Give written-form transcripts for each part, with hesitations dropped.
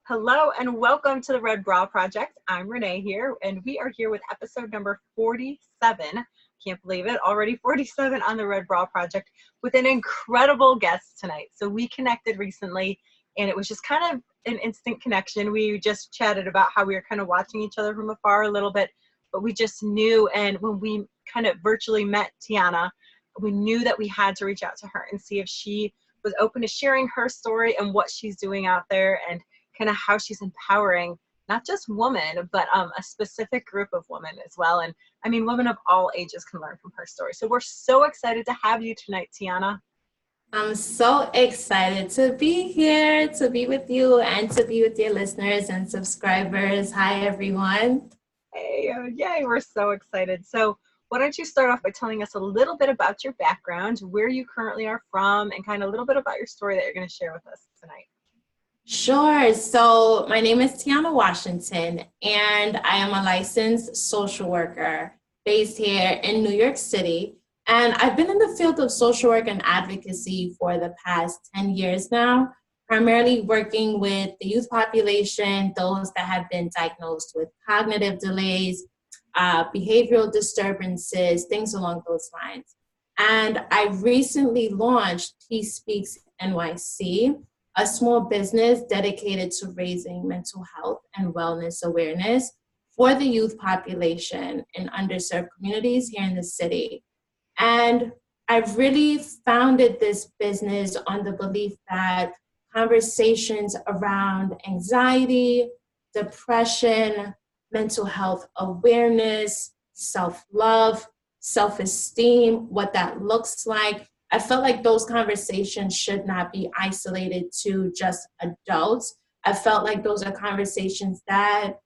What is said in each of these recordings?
Hello and welcome to the Red Bra Project. I'm Renee here, and we are here with episode number 47. Can't believe it, already 47 on the Red Bra Project with an incredible guest tonight. So we connected recently, and it was just kind of an instant connection. We just chatted about how we were kind of watching each other from afar a little bit, but we just knew, and when we kind of virtually met Tiyanna, we knew that we had to reach out to her and see if she was open to sharing her story and what she's doing out there and kind of how she's empowering not just women, but a specific group of women as well. And I mean, women of all ages can learn from her story. So we're so excited to have you tonight, Tiyanna. I'm so excited to be here, to be with you, and to be with your listeners and subscribers. Hi, everyone. Hey, yay, we're so excited. So why don't you start off by telling us a little bit about your background, where you currently are from, and kind of a little bit about your story that you're going to share with us tonight. Sure. So my name is Tiyanna Washington, and I am a licensed social worker based here in New York City. And I've been in the field of social work and advocacy for the past 10 years now, primarily working with the youth population, those that have been diagnosed with cognitive delays, behavioral disturbances, things along those lines. And I recently launched TspeaksNYC, a small business dedicated to raising mental health and wellness awareness for the youth population in underserved communities here in the city. And I've really founded this business on the belief that conversations around anxiety, depression, mental health awareness, self-love, self-esteem, what that looks like, I felt like those conversations should not be isolated to just adults. I felt like those are conversations that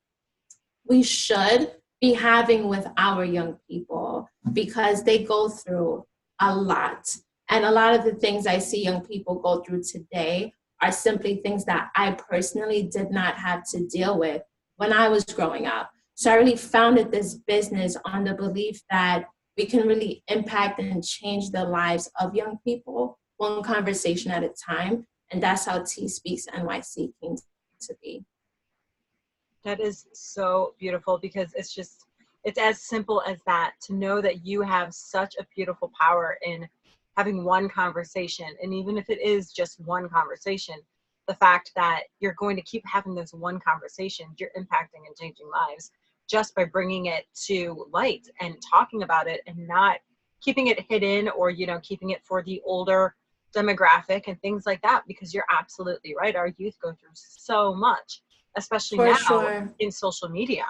we should be having with our young people because they go through a lot. And a lot of the things I see young people go through today are simply things that I personally did not have to deal with when I was growing up. So I really founded this business on the belief that we can really impact and change the lives of young people one conversation at a time. And that's how TspeaksNYC came to be. That is so beautiful because it's as simple as that, to know that you have such a beautiful power in having one conversation. And even if it is just one conversation, the fact that you're going to keep having this one conversation, you're impacting and changing lives just by bringing it to light and talking about it and not keeping it hidden or, keeping it for the older demographic and things like that, because you're absolutely right. Our youth go through so much, especially For now sure. in social media.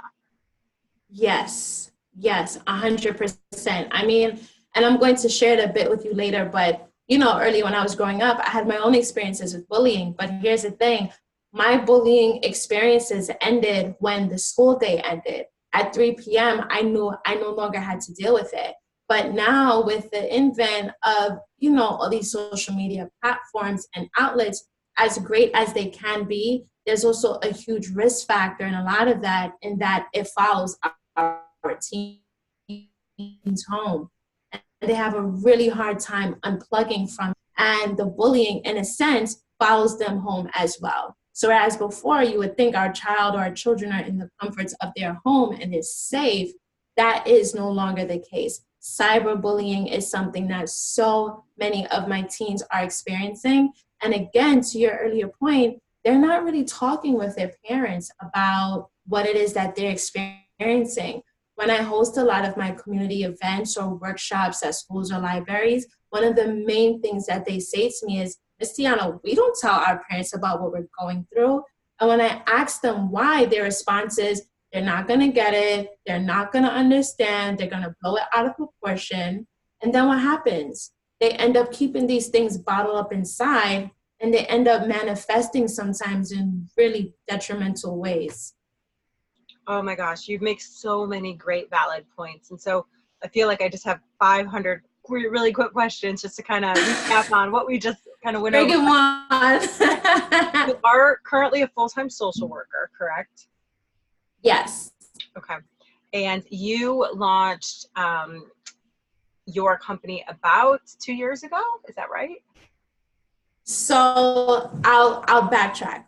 Yes, 100%. I mean, and I'm going to share it a bit with you later, but early when I was growing up, I had my own experiences with bullying. But here's the thing. My bullying experiences ended when the school day ended. At 3 p.m., I knew I no longer had to deal with it. But now with the advent of, all these social media platforms and outlets, as great as they can be, there's also a huge risk factor in a lot of that, in that it follows our teens home. And they have a really hard time unplugging from it. And the bullying, in a sense, follows them home as well. So whereas before you would think our child or our children are in the comforts of their home and is safe, that is no longer the case. Cyberbullying is something that so many of my teens are experiencing. And again, to your earlier point, they're not really talking with their parents about what it is that they're experiencing. When I host a lot of my community events or workshops at schools or libraries, one of the main things that they say to me is, Miss Tiyanna, we don't tell our parents about what we're going through. And when I ask them why, their response is, they're not going to get it. They're not going to understand. They're going to blow it out of proportion. And then what happens? They end up keeping these things bottled up inside, and they end up manifesting sometimes in really detrimental ways. Oh my gosh, you make so many great valid points. And so I feel like I just have 500 really quick questions just to kind of recap on what we just kind of went over. Bring it on. You are currently a full-time social worker, correct? Yes. Okay. And you launched your company about 2 years ago, is that right? So I'll backtrack.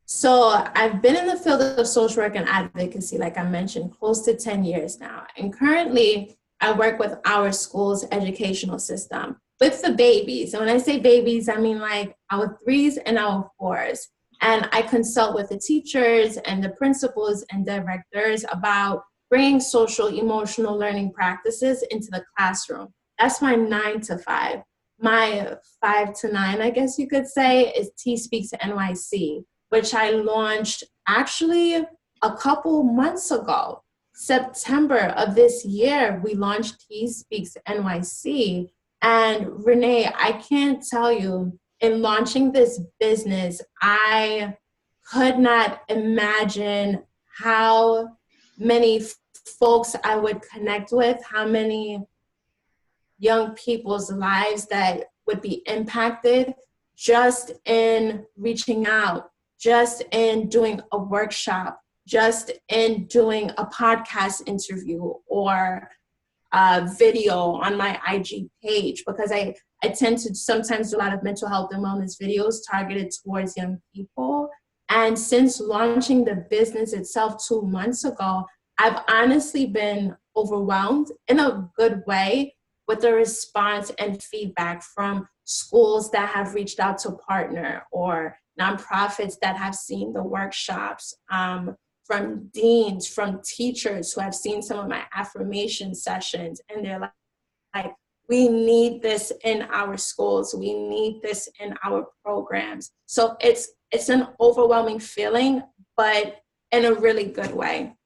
So I've been in the field of social work and advocacy, like I mentioned, close to 10 years now. And currently I work with our school's educational system with the babies. And when I say babies, I mean like our threes and our fours. And I consult with the teachers and the principals and directors about bringing social emotional learning practices into the classroom. That's my 9 to 5. My 5 to 9, I guess you could say, is TspeaksNYC, which I launched actually a couple months ago. September of this year, we launched T Speaks NYC. And Renee, I can't tell you, in launching this business, I could not imagine how many folks I would connect with, how many young people's lives that would be impacted just in reaching out, just in doing a workshop, just in doing a podcast interview or a video on my IG page, because I tend to sometimes do a lot of mental health and wellness videos targeted towards young people. And since launching the business itself 2 months ago, I've honestly been overwhelmed in a good way with the response and feedback from schools that have reached out to partner, or nonprofits that have seen the workshops, from deans, from teachers who have seen some of my affirmation sessions, and they're like, we need this in our schools, we need this in our programs. So it's an overwhelming feeling, but in a really good way.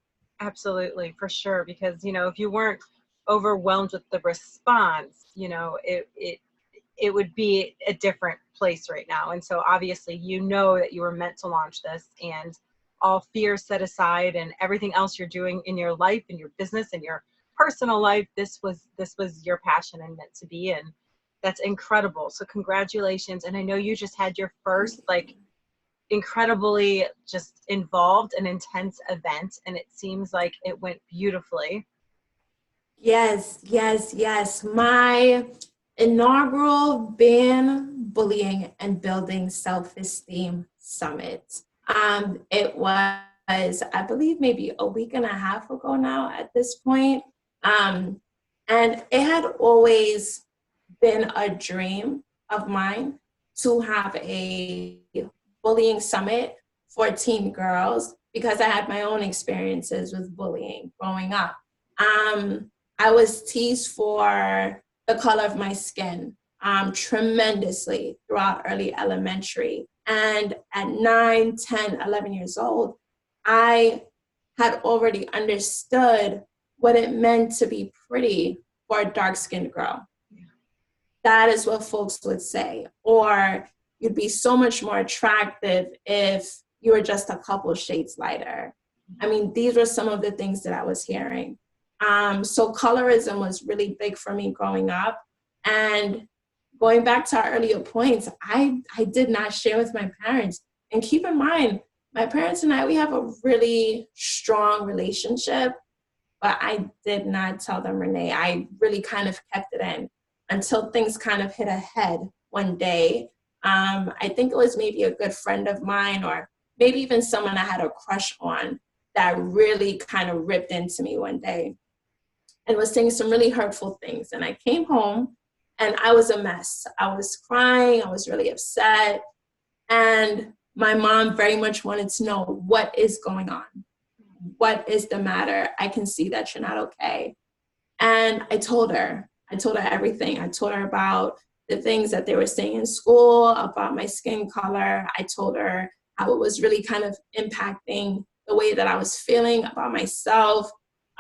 Absolutely, for sure. Because, if you weren't overwhelmed with the response, it would be a different place right now. And so obviously, that you were meant to launch this, and all fear set aside and everything else you're doing in your life and your business and your personal life, this was your passion and meant to be. And that's incredible. So congratulations. And I know you just had your first incredibly just involved and intense event, and it seems like it went beautifully. Yes, yes, yes. My inaugural Ban Bullying and Building Self-Esteem Summit. It was, I believe, maybe a week and a half ago now at this point. And it had always been a dream of mine to have a bullying summit for teen girls, because I had my own experiences with bullying growing up. I was teased for the color of my skin tremendously throughout early elementary. And at 9, 10, 11 years old, I had already understood what it meant to be pretty for a dark-skinned girl. That is what folks would say. Or you'd be so much more attractive if you were just a couple shades lighter. I mean, these were some of the things that I was hearing. So colorism was really big for me growing up. And going back to our earlier points, I did not share with my parents. And keep in mind, my parents and I, we have a really strong relationship, but I did not tell them, Renee. I really kind of kept it in until things kind of hit a head one day. I think it was maybe a good friend of mine, or maybe even someone I had a crush on, that really kind of ripped into me one day and was saying some really hurtful things. And I came home and I was a mess. I was crying. I was really upset. And my mom very much wanted to know, what is going on? What is the matter? I can see that you're not okay. And I told her everything. I told her about the things that they were saying in school, about my skin color. I told her how it was really kind of impacting the way that I was feeling about myself.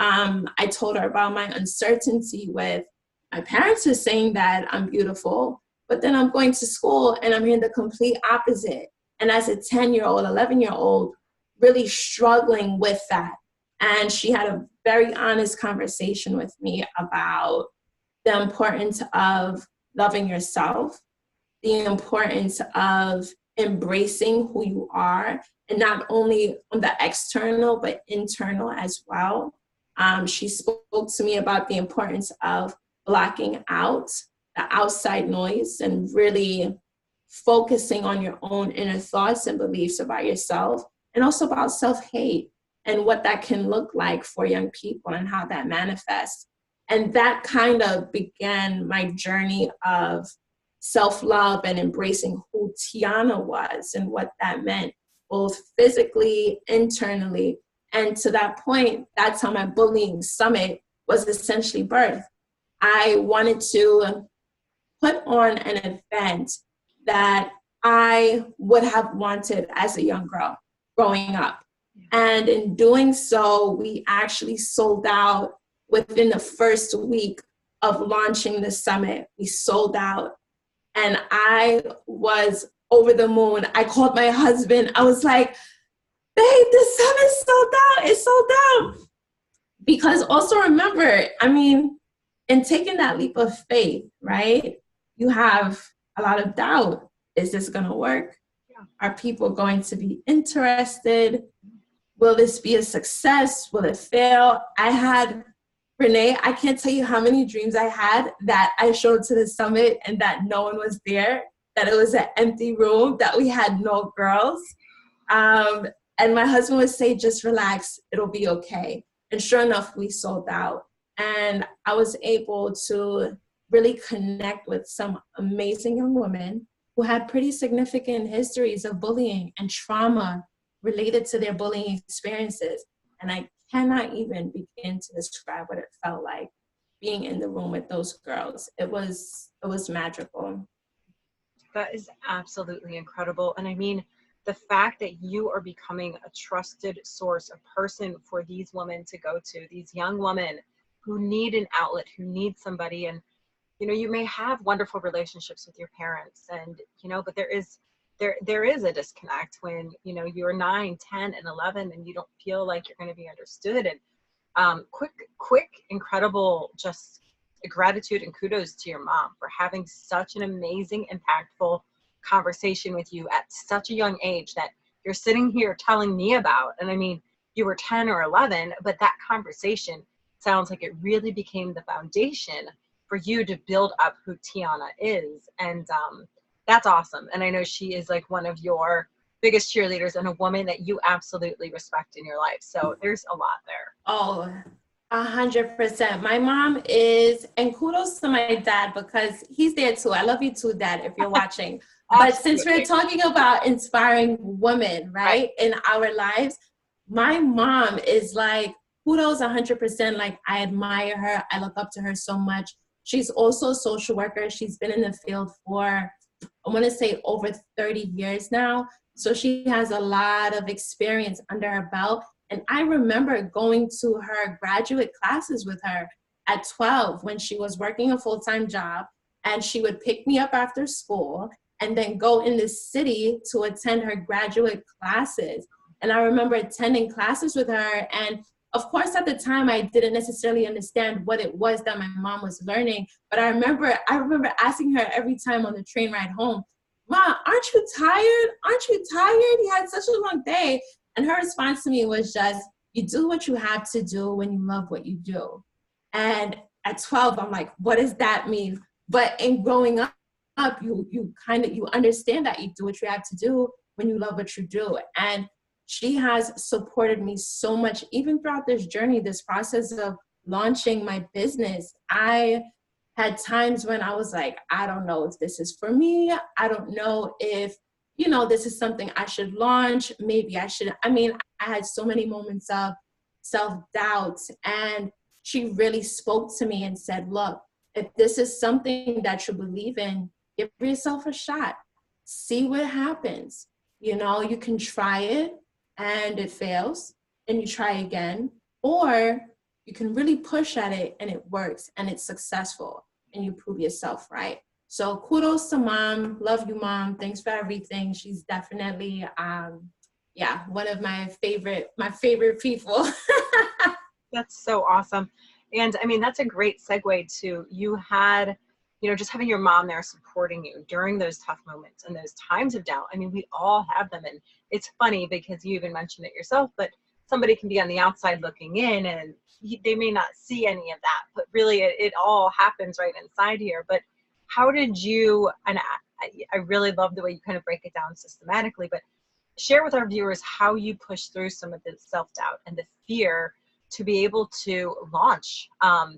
I told her about my uncertainty with my parents are saying that I'm beautiful, but then I'm going to school and I'm hearing the complete opposite. And as a 10-year-old, 11-year-old, really struggling with that. And she had a very honest conversation with me about the importance of loving yourself, the importance of embracing who you are, and not only on the external, but internal as well. She spoke to me about the importance of blocking out the outside noise and really focusing on your own inner thoughts and beliefs about yourself, and also about self-hate and what that can look like for young people and how that manifests. And that kind of began my journey of self-love and embracing who Tiyanna was and what that meant, both physically, internally. And to that point, that's how my bullying summit was essentially birthed. I wanted to put on an event that I would have wanted as a young girl growing up. And in doing so, we actually sold out within the first week of launching the summit. We sold out, and I was over the moon. I called my husband. I was like, babe, the summit's sold out. It's sold out. Because also remember, I mean, in taking that leap of faith, right, you have a lot of doubt. Is this going to work? Yeah. Are people going to be interested? Will this be a success? Will it fail? I had, Renee, I can't tell you how many dreams I had that I showed to the summit and that no one was there, that it was an empty room, that we had no girls. And my husband would say, just relax, it'll be okay. And sure enough, we sold out. And I was able to really connect with some amazing young women who had pretty significant histories of bullying and trauma related to their bullying experiences. And I cannot even begin to describe what it felt like being in the room with those girls. It was magical. That is absolutely incredible. And I mean, the fact that you are becoming a trusted source, a person for these women to go to, these young women who need an outlet, who need somebody. And, you know, you may have wonderful relationships with your parents and, you know, but there is a disconnect when, you know, you're 9, 10, and 11 and you don't feel like you're going to be understood. And quick, incredible, just gratitude and kudos to your mom for having such an amazing, impactful conversation with you at such a young age that you're sitting here telling me about. And I mean, you were 10 or 11, but that conversation sounds like it really became the foundation for you to build up who Tiyanna is. And that's awesome. And I know she is like one of your biggest cheerleaders and a woman that you absolutely respect in your life. So there's a lot there. Oh, 100%. My mom is, and kudos to my dad because he's there too. I love you too, Dad, if you're watching. But since we're talking about inspiring women, right, in our lives, my mom is like, kudos 100%. Like, I admire her. I look up to her so much. She's also a social worker. She's been in the field for, I want to say, over 30 years now. So she has a lot of experience under her belt. And I remember going to her graduate classes with her at 12 when she was working a full-time job, and she would pick me up after school and then go in the city to attend her graduate classes. And I remember attending classes with her. And of course, at the time, I didn't necessarily understand what it was that my mom was learning. But I remember asking her every time on the train ride home, Mom, aren't you tired? Aren't you tired? You had such a long day. And her response to me was just, you do what you have to do when you love what you do. And at 12, I'm like, what does that mean? But in growing up, you understand that you do what you have to do when you love what you do. And she has supported me so much, even throughout this journey, this process of launching my business. I had times when I was like, I don't know if this is for me. I don't know if, you know, this is something I should launch. Maybe I should. I mean, I had so many moments of self-doubt, and she really spoke to me and said, look, if this is something that you believe in, give yourself a shot. See what happens. You know, you can try it and it fails and you try again, or you can really push at it and it works and it's successful and you prove yourself right. So kudos to Mom. Love you, Mom. Thanks for everything. She's definitely, one of my favorite people. That's so awesome. And I mean, that's a great segue to, you had, you know, just having your mom there supporting you during those tough moments and those times of doubt. I mean, we all have them. And it's funny because you even mentioned it yourself, but somebody can be on the outside looking in and they may not see any of that, but really it all happens right inside here. But how did you, and I really love the way you kind of break it down systematically, but share with our viewers how you push through some of the self-doubt and the fear to be able to launch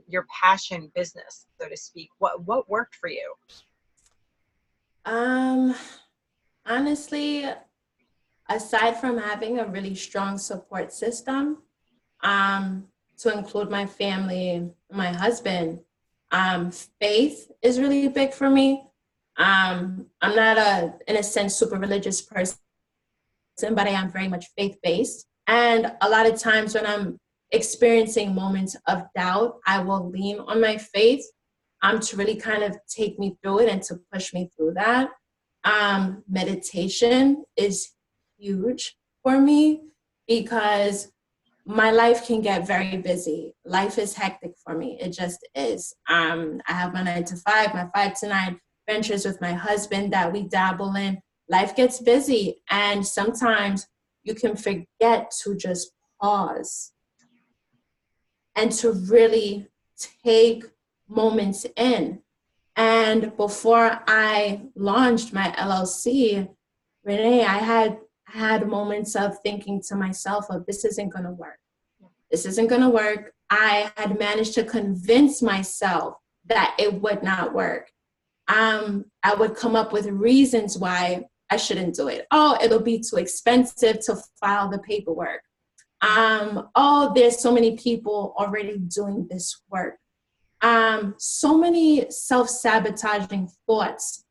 your passion business, so to speak. What worked for you? Honestly, aside from having a really strong support system, to include my family, my husband, faith is really big for me. I'm not in a sense, super religious person, but I am very much faith-based. And a lot of times when I'm experiencing moments of doubt, I will lean on my faith to really kind of take me through it and to push me through that. Meditation is huge for me because my life can get very busy. Life is hectic for me. It just is. I have my 9 to 5, my 5 to 9 ventures with my husband that we dabble in. Life gets busy, and sometimes you can forget to just pause and to really take moments in. And before I launched my LLC, Renee, I had moments of thinking to myself of this isn't going to work. This isn't going to work. I had managed to convince myself that it would not work. I would come up with reasons why I shouldn't do it. Oh, it'll be too expensive to file the paperwork. Oh, there's so many people already doing this work. So many self-sabotaging thoughts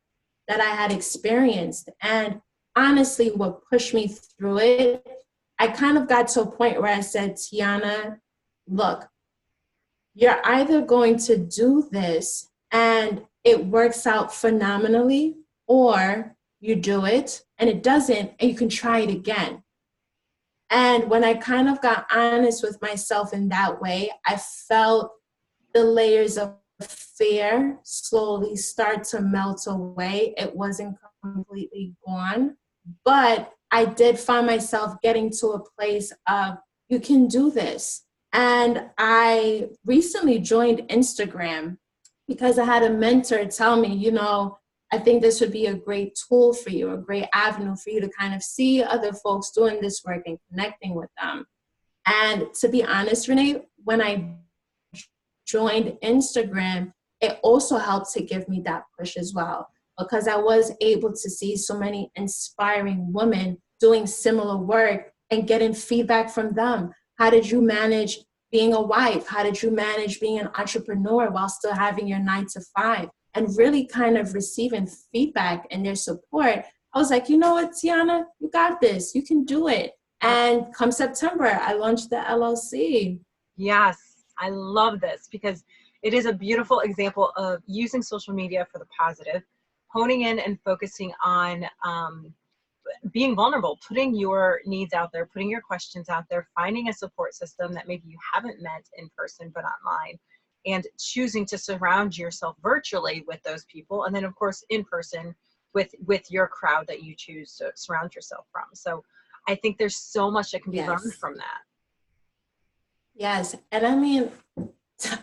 that I had experienced. And honestly, what pushed me through it, I kind of got to a point where I said, Tiyanna, look, you're either going to do this and it works out phenomenally, or you do it and it doesn't, and you can try it again. And when I kind of got honest with myself in that way, I felt the layers of fear slowly start to melt away. It wasn't completely gone, but I did find myself getting to a place of, you can do this. And I recently joined Instagram because I had a mentor tell me, you know, I think this would be a great tool for you, a great avenue for you to kind of see other folks doing this work and connecting with them. And to be honest, Renee, when I joined Instagram, it also helped to give me that push as well, because I was able to see so many inspiring women doing similar work and getting feedback from them. How did you manage being a wife? How did you manage being an entrepreneur while still having your 9 to 5? And really kind of receiving feedback and their support. I was like, you know what, Tiyanna, you got this. You can do it. And come September, I launched the LLC. Yes, I love this because it is a beautiful example of using social media for the positive, honing in and focusing on being vulnerable, putting your needs out there, putting your questions out there, finding a support system that maybe you haven't met in person but online, and choosing to surround yourself virtually with those people, and then of course in person with your crowd that you choose to surround yourself from. So I think there's so much that can be learned from that. Yes, and I mean,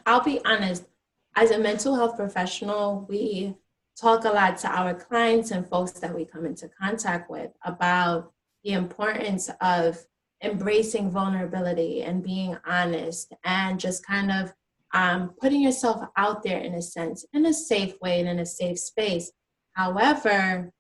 I'll be honest, as a mental health professional, we talk a lot to our clients and folks that we come into contact with about the importance of embracing vulnerability and being honest and just kind of putting yourself out there in a sense, in a safe way and in a safe space. However,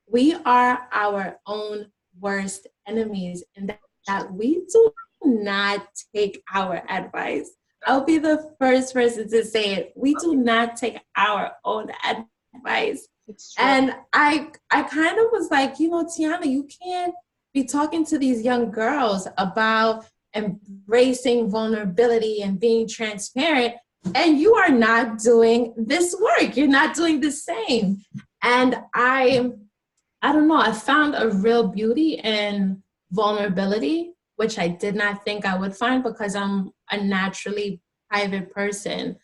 we are our own worst enemies in that we do not take our advice. I'll be the first person to say it. We do not take our own advice. And I kind of was like, you know, Tiyanna, you can't be talking to these young girls about embracing vulnerability and being transparent, and you are not doing this work. You're not doing the same. And I don't know, I found a real beauty in vulnerability, which I did not think I would find because I'm a naturally private person.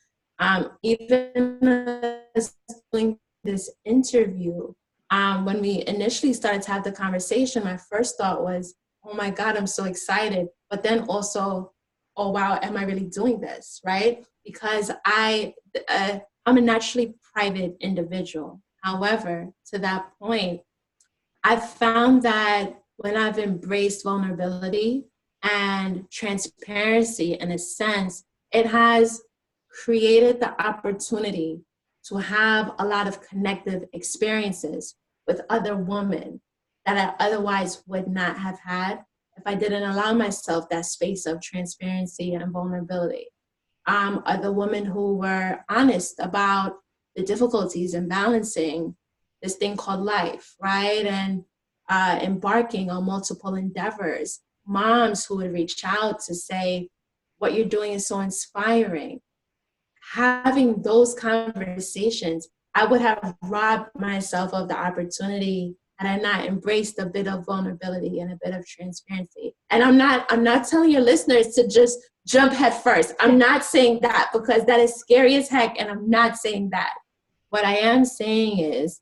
Even as doing this interview, when we initially started to have the conversation, my first thought was, oh my God, I'm so excited. But then also, oh wow, am I really doing this, right? Because I'm a naturally private individual. However, to that point, I've found that when I've embraced vulnerability and transparency, in a sense, it has created the opportunity to have a lot of connective experiences with other women that I otherwise would not have had if I didn't allow myself that space of transparency and vulnerability. Other women who were honest about the difficulties in balancing this thing called life, right? And embarking on multiple endeavors. Moms who would reach out to say, what you're doing is so inspiring. Having those conversations, I would have robbed myself of the opportunity had I not embraced a bit of vulnerability and a bit of transparency. And I'm not telling your listeners to just jump head first. I'm not saying that, because that is scary as heck, and I'm not saying that. What I am saying is,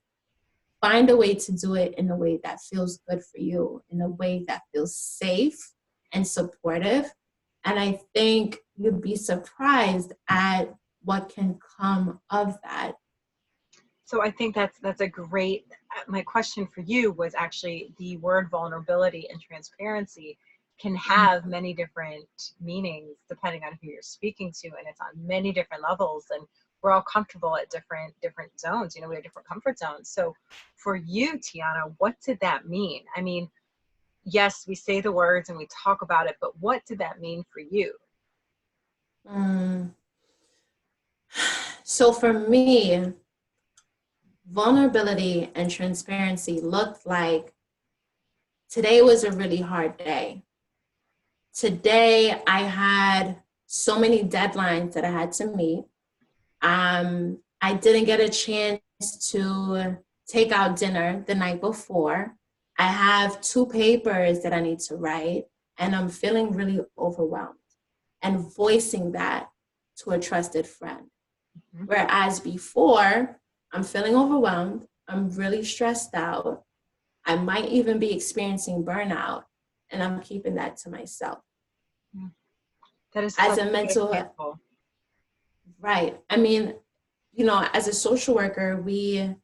find a way to do it in a way that feels good for you, in a way that feels safe and supportive. And I think you'd be surprised at what can come of that. So I think that's a great, my question for you was actually, the word vulnerability and transparency can have many different meanings depending on who you're speaking to, and it's on many different levels, and we're all comfortable at different zones. You know, we have different comfort zones. So for you, Tiyanna, what did that mean? I mean, yes, we say the words and we talk about it, but what did that mean for you? So for me, vulnerability and transparency looked like, today was a really hard day. Today I had so many deadlines that I had to meet. I didn't get a chance to take out dinner the night before. I have 2 papers that I need to write, and I'm feeling really overwhelmed, and voicing that to a trusted friend. Mm-hmm. Whereas before, I'm feeling overwhelmed, I'm really stressed out, I might even be experiencing burnout, and I'm keeping that to myself. That is as a mental example. Right. I mean, you know, as a social worker, we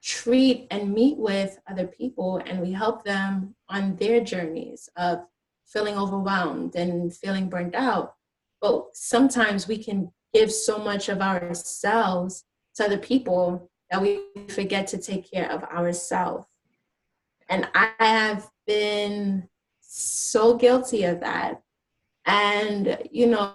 treat and meet with other people, and we help them on their journeys of feeling overwhelmed and feeling burned out. But sometimes we can give so much of ourselves to other people that we forget to take care of ourselves. And I have been so guilty of that. And, you know,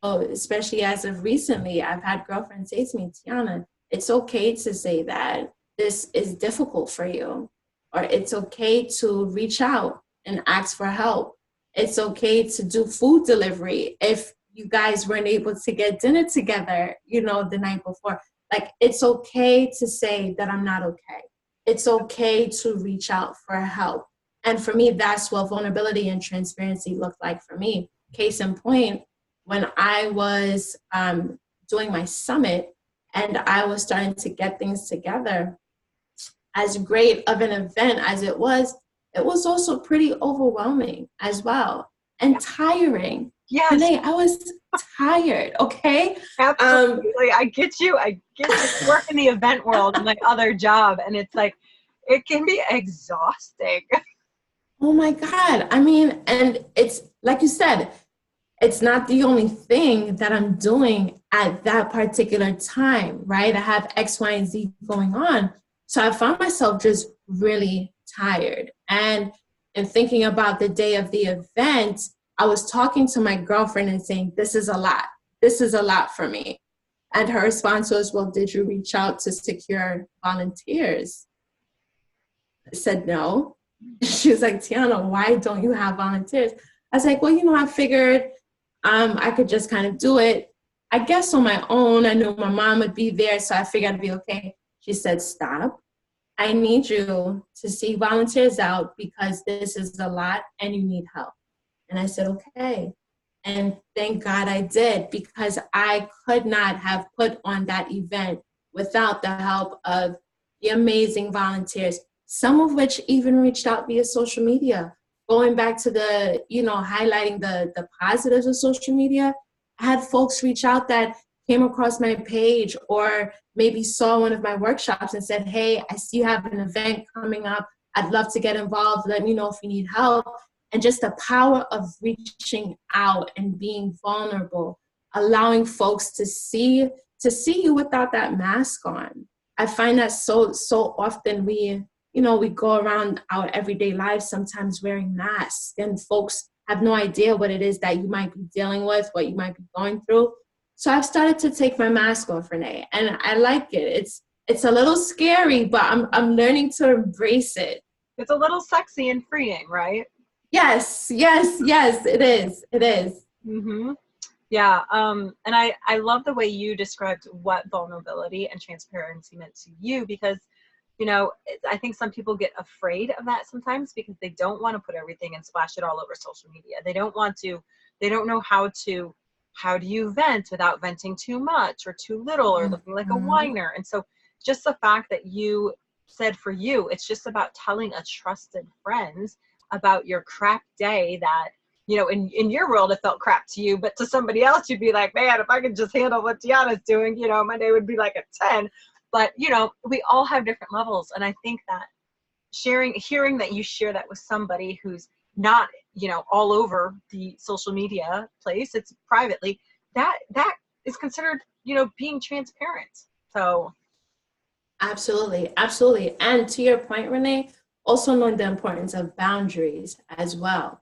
especially as of recently, I've had girlfriends say to me, Tiyanna, it's okay to say that this is difficult for you, or it's okay to reach out and ask for help. It's okay to do food delivery if you guys weren't able to get dinner together, you know, the night before. Like, it's okay to say that I'm not okay. It's okay to reach out for help. And for me, that's what vulnerability and transparency looked like for me. Case in point, when I was doing my summit and I was starting to get things together, as great of an event as it was also pretty overwhelming as well, and tiring. Yes. Renee, I was tired, okay? Absolutely. I get you. Work in the event world and my other job, and it's like, it can be exhausting. Oh my God. I mean, and it's like you said, it's not the only thing that I'm doing at that particular time, right? I have X, Y, and Z going on. So I found myself just really tired. And in thinking about the day of the event, I was talking to my girlfriend and saying, this is a lot. This is a lot for me. And her response was, well, did you reach out to secure volunteers? I said, no. She was like, Tiyanna, why don't you have volunteers? I was like, well, you know, I figured I could just kind of do it, I guess, on my own. I knew my mom would be there, so I figured I'd be okay. She said, stop. I need you to see volunteers out because this is a lot and you need help. And I said, okay. And thank God I did, because I could not have put on that event without the help of the amazing volunteers, some of which even reached out via social media. Going back to the, you know, highlighting the positives of social media, I had folks reach out that, came across my page or maybe saw one of my workshops and said, hey, I see you have an event coming up. I'd love to get involved. Let me know if you need help. And just the power of reaching out and being vulnerable, allowing folks to see you without that mask on. I find that so often we go around our everyday lives sometimes wearing masks, and folks have no idea what it is that you might be dealing with, what you might be going through. So I've started to take my mask off, Renee, and I like it. It's a little scary, but I'm learning to embrace it. It's a little sexy and freeing, right? Yes, it is. It is. Mm-hmm. Yeah. And I love the way you described what vulnerability and transparency meant to you, because, I think some people get afraid of that sometimes because they don't want to put everything and splash it all over social media. They don't know how do you vent without venting too much or too little or looking like a whiner. And so just the fact that you said for you, it's just about telling a trusted friend about your crap day that, in your world, it felt crap to you, but to somebody else, you'd be like, man, if I could just handle what Tiyanna's doing, my day would be like a 10. But, we all have different levels. And I think that hearing that you share that with somebody who's not, all over the social media place, it's privately, that is considered, being transparent. So. Absolutely. And to your point, Renee, also knowing the importance of boundaries as well.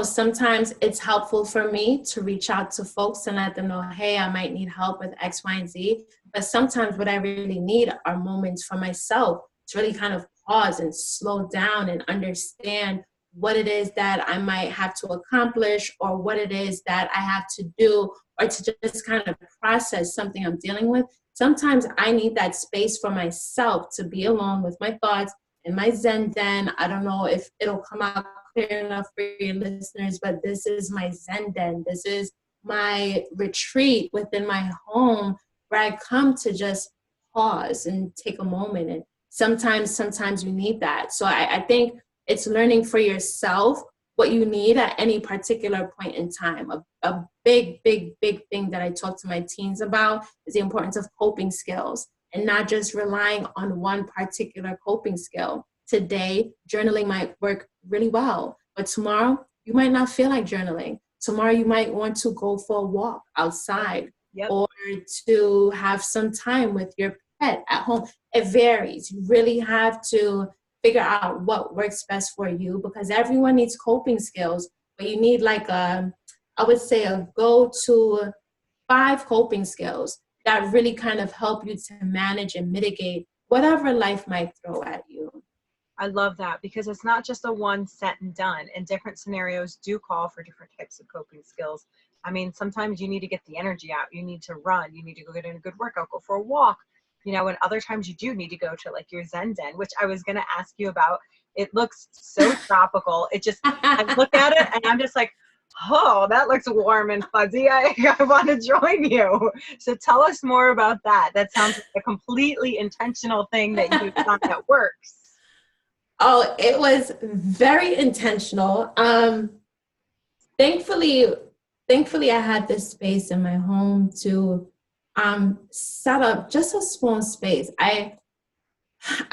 Sometimes it's helpful for me to reach out to folks and let them know, hey, I might need help with X, Y, and Z. But sometimes what I really need are moments for myself to really kind of pause and slow down and understand what it is that I might have to accomplish or what it is that I have to do, or to just kind of process something I'm dealing with. Sometimes I need that space for myself to be alone with my thoughts in my Zen den. I don't know if it'll come out clear enough for your listeners, but this is my Zen den. This is my retreat within my home where I come to just pause and take a moment. And sometimes you need that. So I think it's learning for yourself what you need at any particular point in time. A big thing that I talk to my teens about is the importance of coping skills and not just relying on one particular coping skill. Today, journaling might work really well, but tomorrow you might not feel like journaling. Tomorrow you might want to go for a walk outside. Yep. Or to have some time with your pet at home. It varies. You really have to figure out what works best for you, because everyone needs coping skills, but you need I would say a go-to 5 coping skills that really kind of help you to manage and mitigate whatever life might throw at you. I love that, because it's not just a one set and done, and different scenarios do call for different types of coping skills. I mean, sometimes you need to get the energy out. You need to run. You need to go get in a good workout, go for a walk, and other times you do need to go to your Zen den, which I was going to ask you about. It looks so tropical. I look at it and I'm just like, oh, that looks warm and fuzzy. I want to join you. So tell us more about that. That sounds like a completely intentional thing that you thought that works. Oh, it was very intentional. Thankfully, I had this space in my home to set up just a small space. I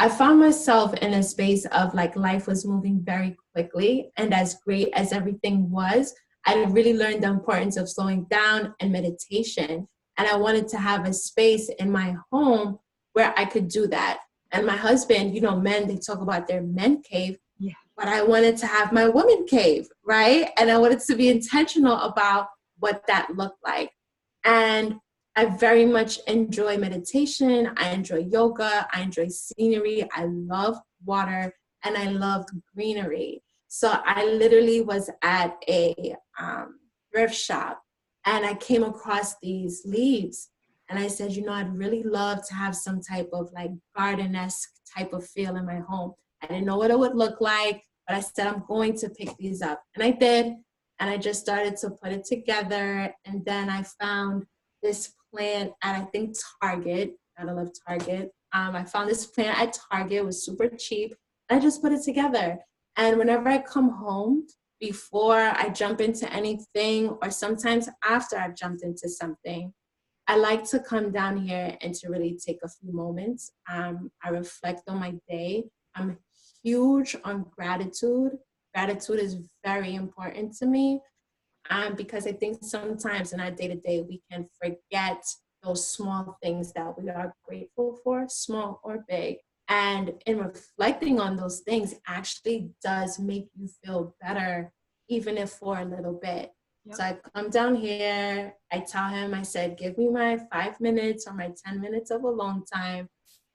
found myself in a space of life was moving very quickly, and as great as everything was, I really learned the importance of slowing down and meditation. And I wanted to have a space in my home where I could do that. And my husband, men, they talk about their men cave, yeah, but I wanted to have my woman cave, right? And I wanted to be intentional about what that looked like. And I very much enjoy meditation. I enjoy yoga. I enjoy scenery. I love water, and I love greenery. So I literally was at a thrift shop, and I came across these leaves. And I said, I'd really love to have some type of garden-esque type of feel in my home. I didn't know what it would look like, but I said, I'm going to pick these up. And I did. And I just started to put it together. And then I found this plant at, I think, Target. I love Target. I found this plant at Target. It was super cheap. And I just put it together. And whenever I come home, before I jump into anything, or sometimes after I've jumped into something, I like to come down here and to really take a few moments. I reflect on my day. I'm huge on gratitude. Gratitude is very important to me, because I think sometimes in our day-to-day, we can forget those small things that we are grateful for, small or big. And in reflecting on those things actually does make you feel better, even if for a little bit. Yep. So I come down here, I tell him, I said, give me my 5 minutes or my 10 minutes of alone time.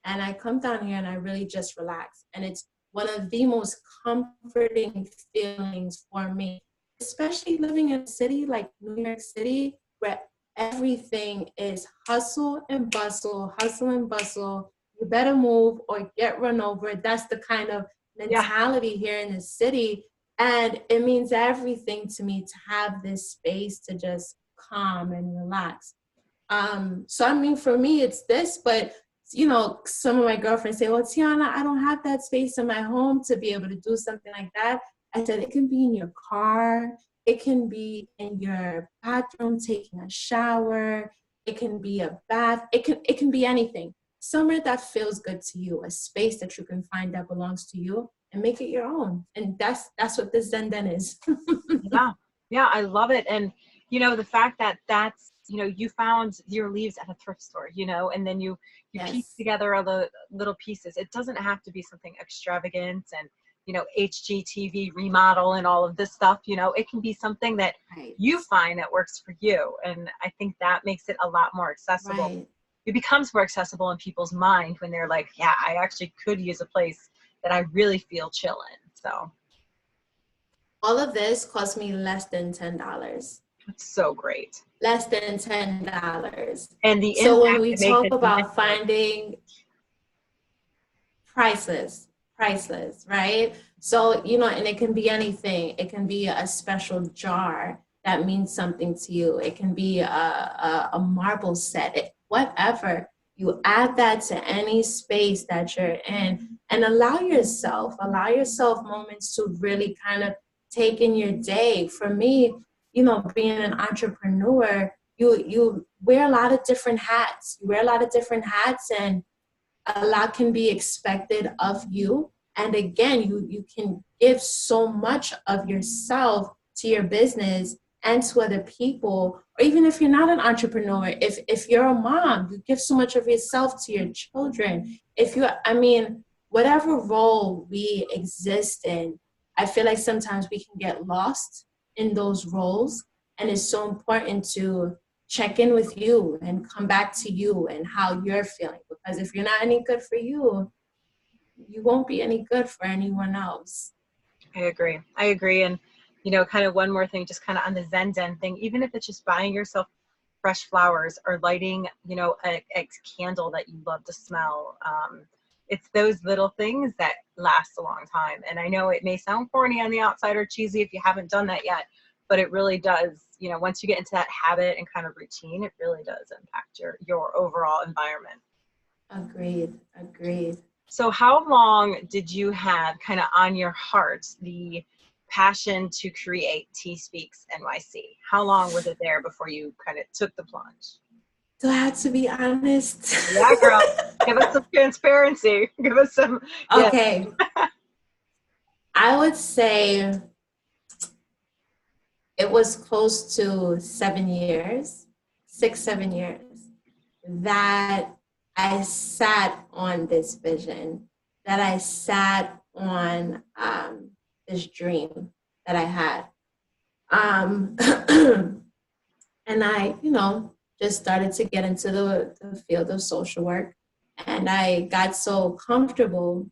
And I come down here and I really just relax. And it's one of the most comforting feelings for me, especially living in a city like New York City, where everything is hustle and bustle, hustle and bustle. You better move or get run over. That's the kind of mentality here in the city. And it means everything to me to have this space to just calm and relax. So I mean, for me, it's this, but you know, some of my girlfriends say, well, Tiyanna, I don't have that space in my home to be able to do something like that. I said, it can be in your car. It can be in your bathroom, taking a shower. It can be a bath. It can be anything. Somewhere that feels good to you, a space that you can find that belongs to you, and make it your own. And that's what this Zen Den is. Yeah, I love it. And you know, the fact that that's, you know, you found your leaves at a thrift store, you know, and then you Yes. piece together all the little pieces. It doesn't have to be something extravagant and, you know, HGTV remodel and all of this stuff. You know, it can be something that Right. you find that works for you. And I think that makes it a lot more accessible. Right. It becomes more accessible in people's mind when they're like, yeah, I actually could use a place that I really feel chill in. So All of this cost me less than $10. it's so great. Less than $10. And the So when impact we it makes talk it about finding priceless, right? So, you know, and it can be anything. It can be a special jar that means something to you. It can be a marble set, whatever. You add that to any space that you're in and allow yourself moments to really kind of take in your day. For me, you know, being an entrepreneur, you wear a lot of different hats. And a lot can be expected of you. And again, you can give so much of yourself to your business and to other people. Or even if you're not an entrepreneur, if you're a mom, you give so much of yourself to your children. Whatever role we exist in, I feel like sometimes we can get lost in those roles. And it's so important to check in with you and come back to you and how you're feeling. Because if you're not any good for you, you won't be any good for anyone else. I agree. And, you know, kind of one more thing, just kind of on the Zen Den thing, even if it's just buying yourself fresh flowers or lighting, you know, a candle that you love to smell. It's those little things that last a long time. And I know it may sound corny on the outside or cheesy if you haven't done that yet, but it really does, you know, once you get into that habit and kind of routine, it really does impact your overall environment. Agreed. So how long did you have kind of on your heart the passion to create TspeaksNYC? How long was it there before you kind of took the plunge? Do I have to be honest? Yeah, girl. Give us some transparency. Give us some. Okay. I would say it was close to 7 years, 6-7 years, that I sat on this vision, that I sat on this dream that I had. And I, you know, just started to get into the field of social work. And I got so comfortable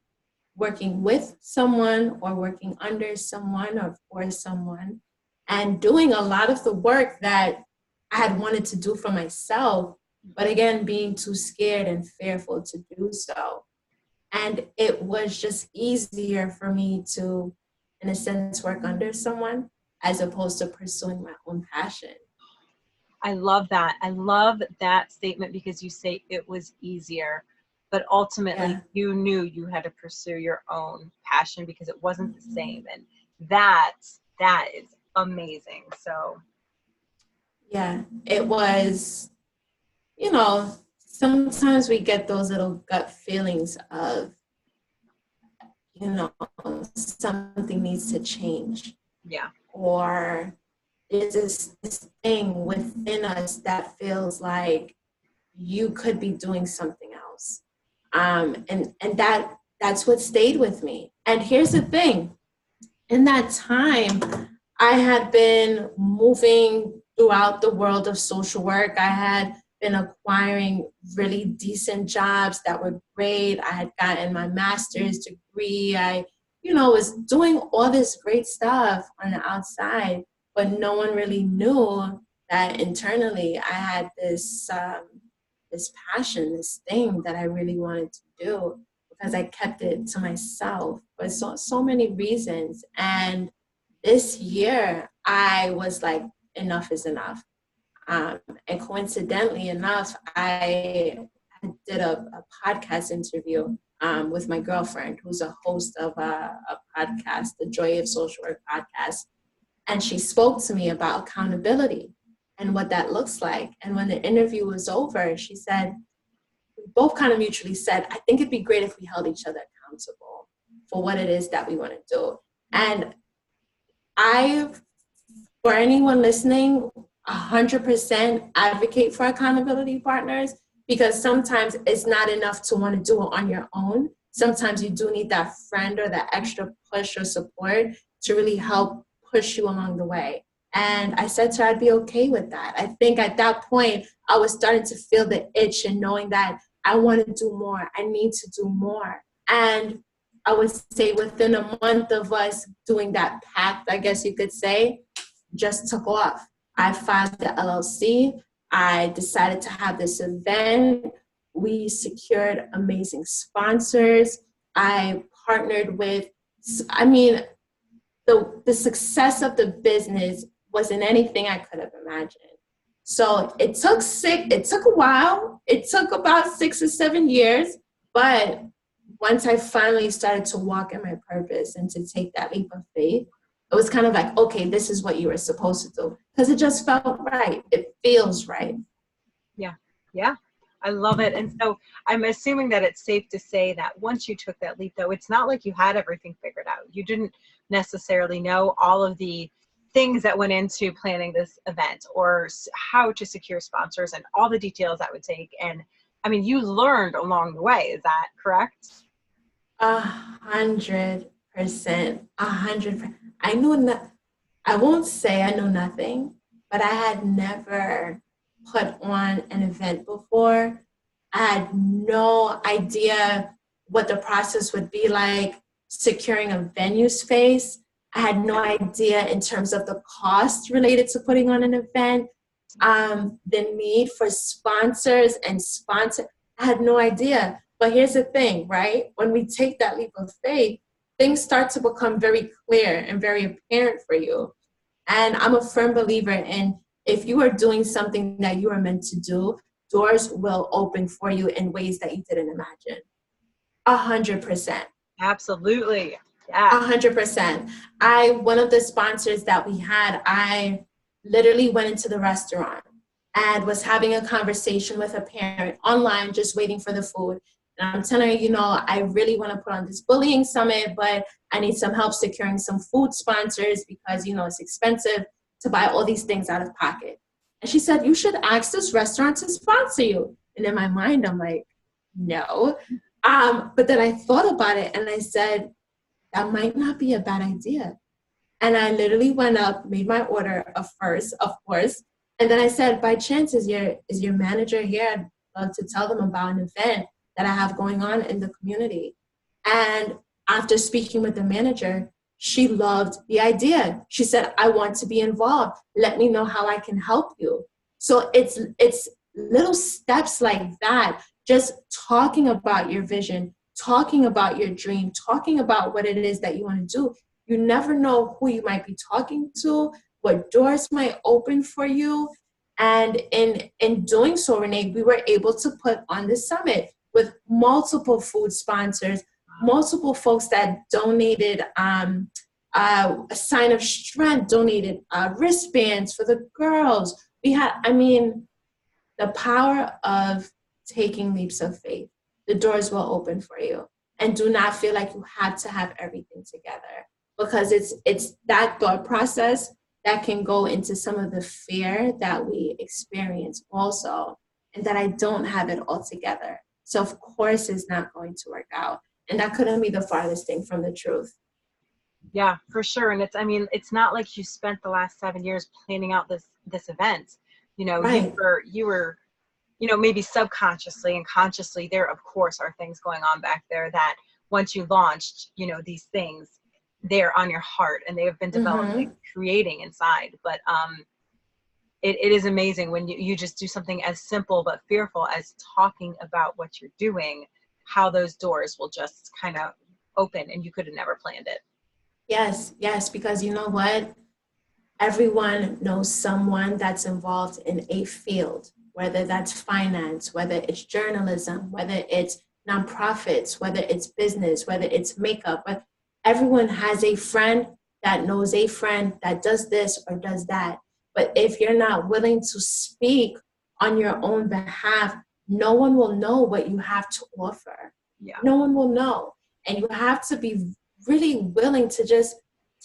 working with someone or working under someone or for someone and doing a lot of the work that I had wanted to do for myself, but again, being too scared and fearful to do so. And it was just easier for me to, in a sense, work under someone as opposed to pursuing my own passion. I love that. I love that statement because you say it was easier, but ultimately you knew you had to pursue your own passion because it wasn't the same. And that is amazing. So yeah, it was sometimes we get those little gut feelings of, you know, something needs to change. Yeah. Or there's this thing within us that feels like you could be doing something else. And that's what stayed with me. And here's the thing. In that time, I had been moving throughout the world of social work. I had been acquiring really decent jobs that were great. I had gotten my master's degree. I, was doing all this great stuff on the outside, but no one really knew that internally I had this passion, this thing that I really wanted to do, because I kept it to myself for so many reasons. And this year, I was like, enough is enough. And coincidentally enough, I did a podcast interview with my girlfriend, who's a host of a podcast, the Joy of Social Work podcast. And she spoke to me about accountability and what that looks like. And when the interview was over, she said, we both kind of mutually said, I think it'd be great if we held each other accountable for what it is that we want to do. And for anyone listening, 100% advocate for accountability partners, because sometimes it's not enough to want to do it on your own. Sometimes you do need that friend or that extra push or support to really help push you along the way. And I said to her, I'd be okay with that. I think at that point, I was starting to feel the itch and knowing that I want to do more. I need to do more. And I would say within a month of us doing that pact, I guess you could say, just took off. I filed the LLC. I decided to have this event. We secured amazing sponsors. I partnered with, the success of the business wasn't anything I could have imagined. So it took a while. It took about 6 or 7 years, but once I finally started to walk in my purpose and to take that leap of faith, it was kind of like, okay, this is what you were supposed to do, because it just felt right. It feels right. Yeah. I love it. And so I'm assuming that it's safe to say that once you took that leap, though, it's not like you had everything figured out. You didn't necessarily know all of the things that went into planning this event or how to secure sponsors and all the details that would take. And I mean, you learned along the way. Is that correct? 100%. 100%. I knew I won't say I know nothing, but I had never put on an event before. I had no idea what the process would be like securing a venue space. I had no idea in terms of the cost related to putting on an event, the need for sponsors and sponsor. I had no idea. But here's the thing, right? When we take that leap of faith, things start to become very clear and very apparent for you. And I'm a firm believer in, if you are doing something that you are meant to do, doors will open for you in ways that you didn't imagine. 100%. Absolutely. Yeah. 100%. One of the sponsors that we had, I literally went into the restaurant and was having a conversation with a parent online, just waiting for the food. And I'm telling her, I really want to put on this bullying summit, but I need some help securing some food sponsors because, it's expensive to buy all these things out of pocket. And she said, you should ask this restaurant to sponsor you. And in my mind, I'm like, no. But then I thought about it and I said, that might not be a bad idea. And I literally went up, made my order first, of course. And then I said, by chance, is your manager here? I'd love to tell them about an event that I have going on in the community. And after speaking with the manager, she loved the idea. She said, I want to be involved. Let me know how I can help you. So it's little steps like that, just talking about your vision, talking about your dream, talking about what it is that you want to do. You never know who you might be talking to, what doors might open for you. And in doing so, Renee, we were able to put on the summit with multiple food sponsors, multiple folks that donated a sign of strength, donated wristbands for the girls. We had, the the power of taking leaps of faith. The doors will open for you. And do not feel like you have to have everything together, because it's that thought process that can go into some of the fear that we experience also, and that I don't have it all together. So of course it's not going to work out. And that couldn't be the farthest thing from the truth. Yeah, for sure. And it's not like you spent the last 7 years planning out this event. Right. You were, maybe subconsciously and consciously, there of course are things going on back there that once you launched, these things, they're on your heart and they have been developing, creating inside. But it is amazing when you just do something as simple but fearful as talking about what you're doing, how those doors will just kind of open and you could have never planned it. Yes, because you know what? Everyone knows someone that's involved in a field, whether that's finance, whether it's journalism, whether it's nonprofits, whether it's business, whether it's makeup. But everyone has a friend that knows a friend that does this or does that. But if you're not willing to speak on your own behalf, no one will know what you have to offer. Yeah. No one will know. And you have to be really willing to just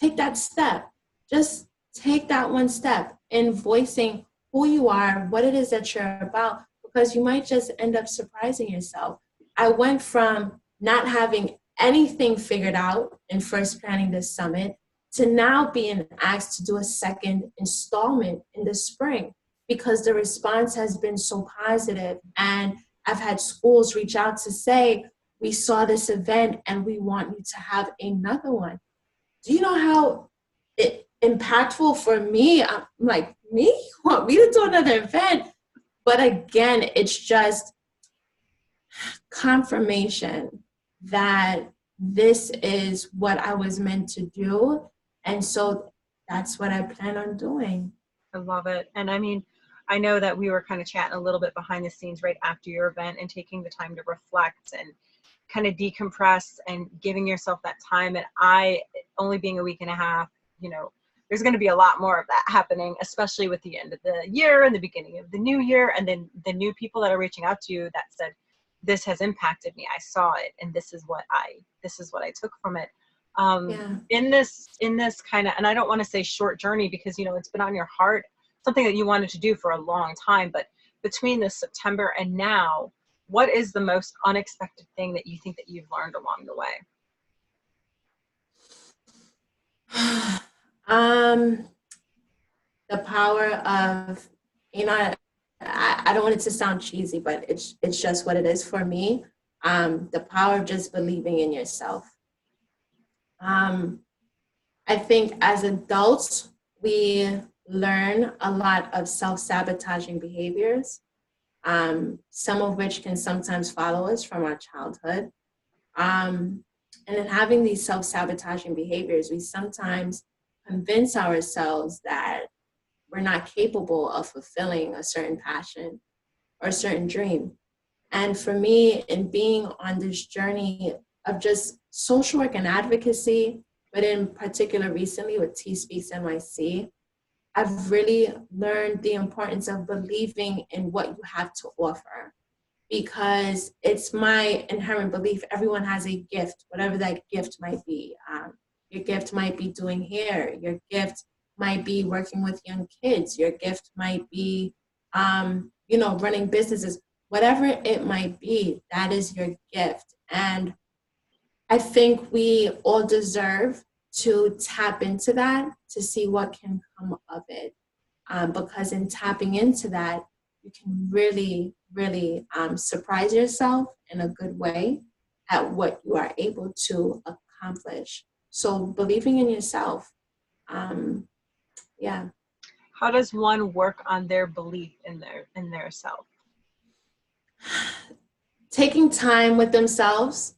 take that step. Just take that one step in voicing who you are, what it is that you're about, because you might just end up surprising yourself. I went from not having anything figured out in first planning this summit to now being asked to do a second installment in the spring, because the response has been so positive. And I've had schools reach out to say, we saw this event and we want you to have another one. Do you know how impactful for me? I'm like, me? You want me to do another event? But again, it's just confirmation that this is what I was meant to do. And so that's what I plan on doing. I love it. And I know that we were kind of chatting a little bit behind the scenes right after your event and taking the time to reflect and kind of decompress and giving yourself that time. And I, only being a week and a half, there's going to be a lot more of that happening, especially with the end of the year and the beginning of the new year. And then the new people that are reaching out to you that said, this has impacted me. I saw it. And this is what I took from it. In this kind of, and I don't want to say short journey because, it's been on your heart, something that you wanted to do for a long time, but between this September and now, what is the most unexpected thing that you think that you've learned along the way? The power of, I don't want it to sound cheesy, but it's just what it is for me. The power of just believing in yourself. I think as adults, we learn a lot of self-sabotaging behaviors, some of which can sometimes follow us from our childhood. And in having these self-sabotaging behaviors, we sometimes convince ourselves that we're not capable of fulfilling a certain passion or a certain dream. And for me, in being on this journey of just social work and advocacy, but in particular recently with TspeaksNYC, I've really learned the importance of believing in what you have to offer, because it's my inherent belief everyone has a gift, whatever that gift might be. Your gift might be doing hair. Your gift might be working with young kids. Your gift might be, running businesses. Whatever it might be, that is your gift. And I think we all deserve to tap into that to see what can come of it. Because in tapping into that, you can really, really surprise yourself in a good way at what you are able to accomplish. So believing in yourself, yeah. How does one work on their belief in their self? Taking time with themselves,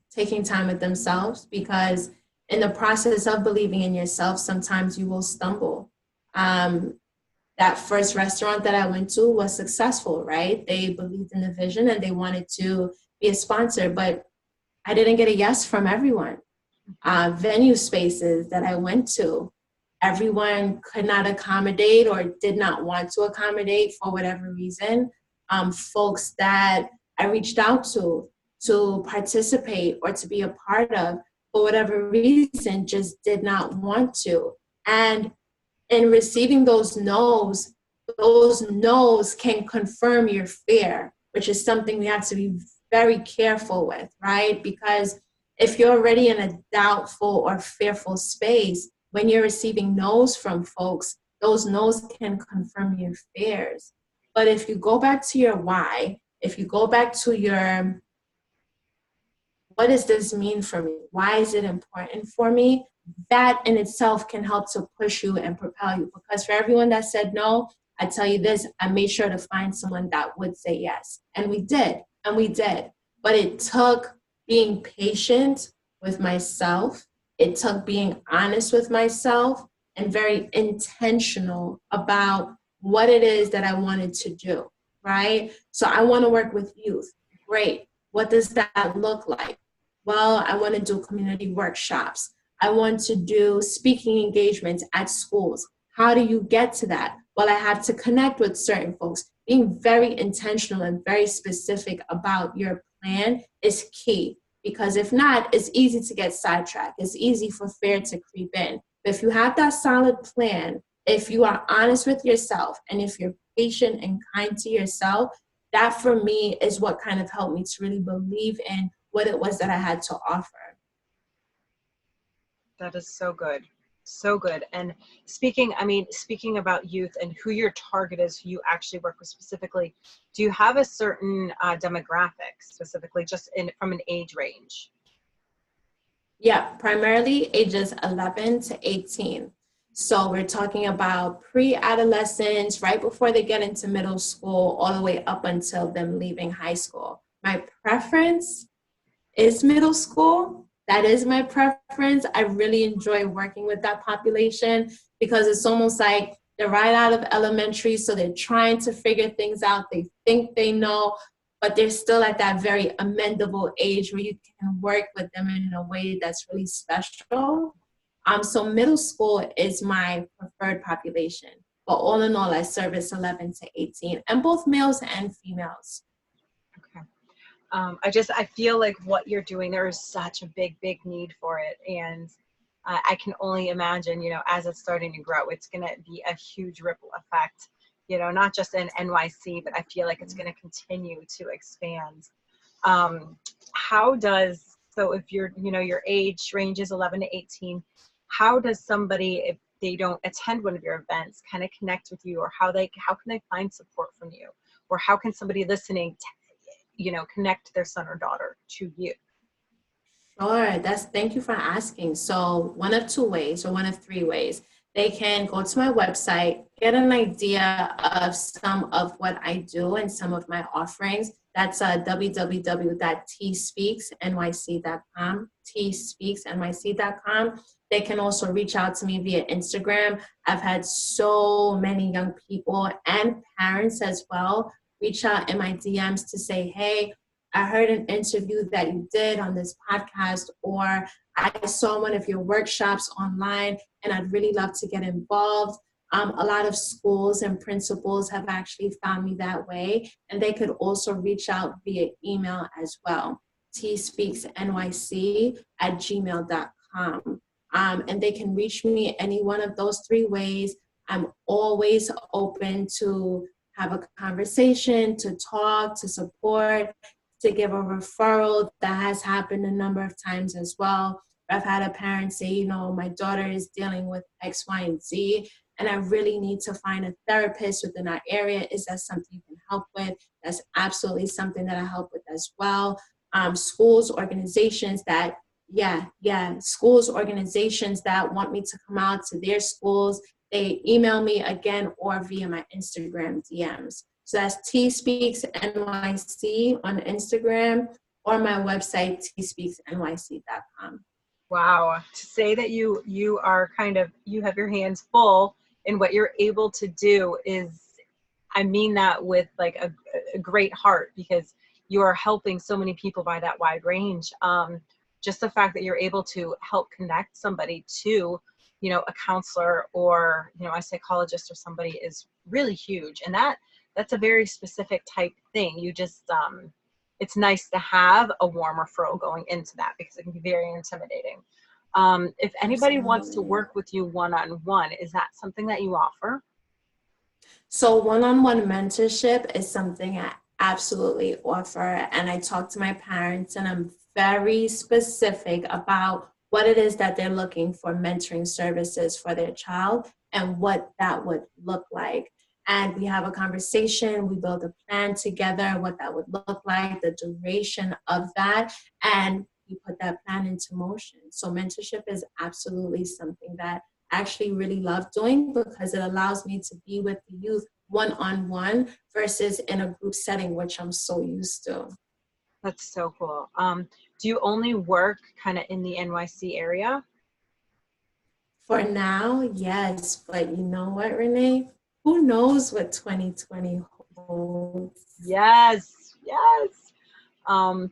because in the process of believing in yourself, sometimes you will stumble. That first restaurant that I went to was successful, right? They believed in the vision and they wanted to be a sponsor, but I didn't get a yes from everyone. Venue spaces that I went to, everyone could not accommodate or did not want to accommodate for whatever reason. folks that I reached out to participate or to be a part of, for whatever reason, just did not want to. And in receiving those no's can confirm your fear, which is something we have to be very careful with, right? Because if you're already in a doubtful or fearful space, when you're receiving no's from folks, those no's can confirm your fears. But if you go back to your why, if you go back to your, what does this mean for me? Why is it important for me? That in itself can help to push you and propel you. Because for everyone that said no, I tell you this, I made sure to find someone that would say yes. And we did, and we did. But it took being patient with myself. It took being honest with myself and very intentional about what it is that I wanted to do, right? So I want to work with youth. Great. What does that look like? Well, I want to do community workshops. I want to do speaking engagements at schools. How do you get to that? Well, I have to connect with certain folks. Being very intentional and very specific about your plan is key, because if not, it's easy to get sidetracked. It's easy for fear to creep in. But if you have that solid plan, if you are honest with yourself, and if you're patient and kind to yourself, that for me is what kind of helped me to really believe in what it was that I had to offer. That is so good. So good. And speaking about youth and who your target is, who you actually work with specifically, do you have a certain demographic specifically, just from an age range? Yeah, primarily ages 11 to 18. So we're talking about pre-adolescence, right before they get into middle school, all the way up until them leaving high school. My preference is middle school. That is my preference. I really enjoy working with that population because it's almost like they're right out of elementary, so they're trying to figure things out. They think they know, but they're still at that very amendable age where you can work with them in a way that's really special. So middle school is my preferred population. But all in all, I service 11 to 18, and both males and females. Okay. I feel like what you're doing, there is such a big need for it. And I can only imagine, as it's starting to grow, it's going to be a huge ripple effect, not just in NYC, but I feel like it's going to continue to expand. So if your age range is 11 to 18, how does somebody, if they don't attend one of your events, kind of connect with you, or how can they find support from you? Or how can somebody listening connect their son or daughter to you? Sure, thank you for asking. So one of two ways, or one of three ways. They can go to my website, get an idea of some of what I do and some of my offerings. That's www.TspeaksNYC.com, TspeaksNYC.com. They can also reach out to me via Instagram. I've had so many young people and parents as well reach out in my DMs to say, hey, I heard an interview that you did on this podcast, or I saw one of your workshops online and I'd really love to get involved. A lot of schools and principals have actually found me that way, and they could also reach out via email as well, tspeaksnyc@gmail.com. And they can reach me any one of those three ways. I'm always open to have a conversation, to talk, to support, to give a referral. That has happened a number of times as well. I've had a parent say, my daughter is dealing with X, Y, and Z, and I really need to find a therapist within our area. Is that something you can help with? That's absolutely something that I help with as well. Schools, organizations that, schools, organizations that want me to come out to their schools, they email me again or via my Instagram DMs. So that's TspeaksNYC on Instagram, or my website, TspeaksNYC.com. Wow. To say that you have your hands full in what you're able to do I mean that with like a great heart, because you are helping so many people by that wide range. Just the fact that you're able to help connect somebody to, a counselor or, a psychologist or somebody is really huge. And that that's a very specific type thing. You just, it's nice to have a warm referral going into that because it can be very intimidating. If anybody wants to Absolutely. work with you one-on-one, is that something that you offer? So one-on-one mentorship is something I absolutely offer. And I talk to my parents and I'm very specific about what it is that they're looking for mentoring services for their child and what that would look like. And we have a conversation, we build a plan together, what that would look like, the duration of that, and we put that plan into motion. So mentorship is absolutely something that I actually really love doing because it allows me to be with the youth one-on-one versus in a group setting, which I'm so used to. That's so cool. Do you only work kind of in the NYC area? For now, yes, but you know what, Renee? Who knows what 2020 holds? Yes, yes.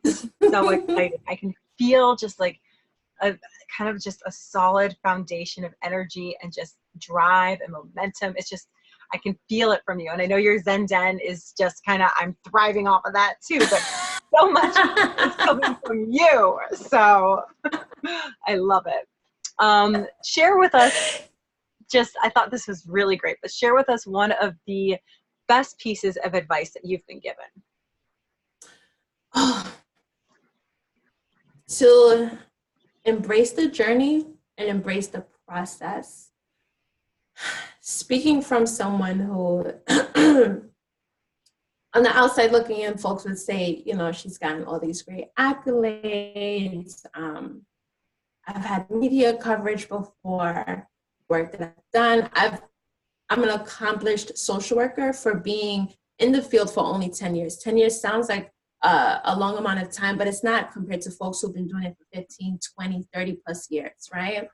This is so exciting. I can feel just like a kind of just a solid foundation of energy and just drive and momentum. It's just, I can feel it from you. And I know your Zen Den is just kind of, I'm thriving off of that too, but so much is coming from you. So I love it. Share with us I thought this was really great, but share with us one of the best pieces of advice that you've been given. Oh, to embrace the journey and embrace the process. Speaking from someone who, on the outside looking in, folks would say, you know, she's gotten all these great accolades. I've had media coverage before, work that I've done. I'm an accomplished social worker for being in the field for only 10 years. 10 years sounds like a long amount of time, but it's not compared to folks who've been doing it for 15, 20, 30 plus years, right?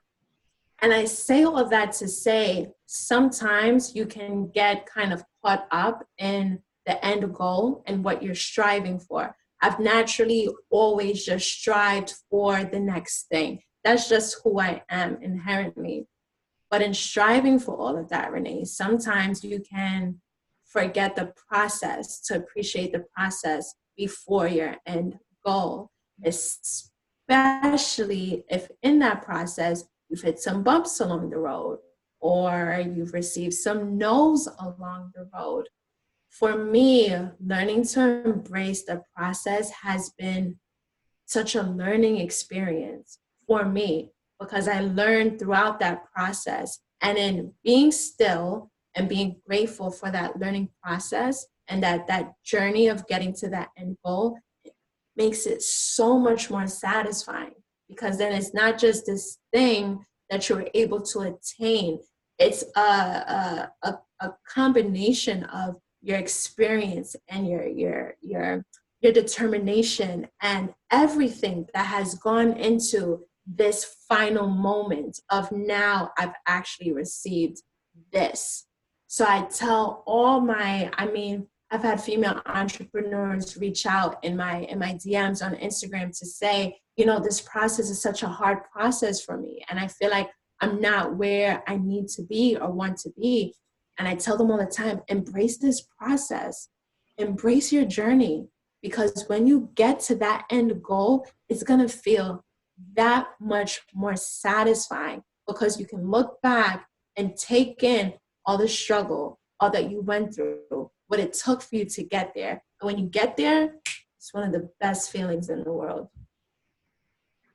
And I say all of that to say, sometimes you can get kind of caught up in the end goal and what you're striving for. I've naturally always just strived for the next thing. That's just who I am inherently. But in striving for all of that, Renee, sometimes you can forget the process, to appreciate the process before your end goal, especially if in that process you've hit some bumps along the road or you've received some no's along the road. For me, learning to embrace the process has been such a learning experience for me, because I learned throughout that process. And in being still and being grateful for that learning process and that journey of getting to that end goal, it makes it so much more satisfying, because then it's not just this thing that you're able to attain. It's a combination of your experience and your determination and everything that has gone into this final moment of now I've actually received this. So I tell I've had female entrepreneurs reach out in my DMs on Instagram to say, you know, this process is such a hard process for me. And I feel like I'm not where I need to be or want to be. And I tell them all the time, embrace this process, embrace your journey, because when you get to that end goal, it's going to feel that much more satisfying, because you can look back and take in all the struggle, all that you went through, what it took for you to get there. And when you get there, it's one of the best feelings in the world.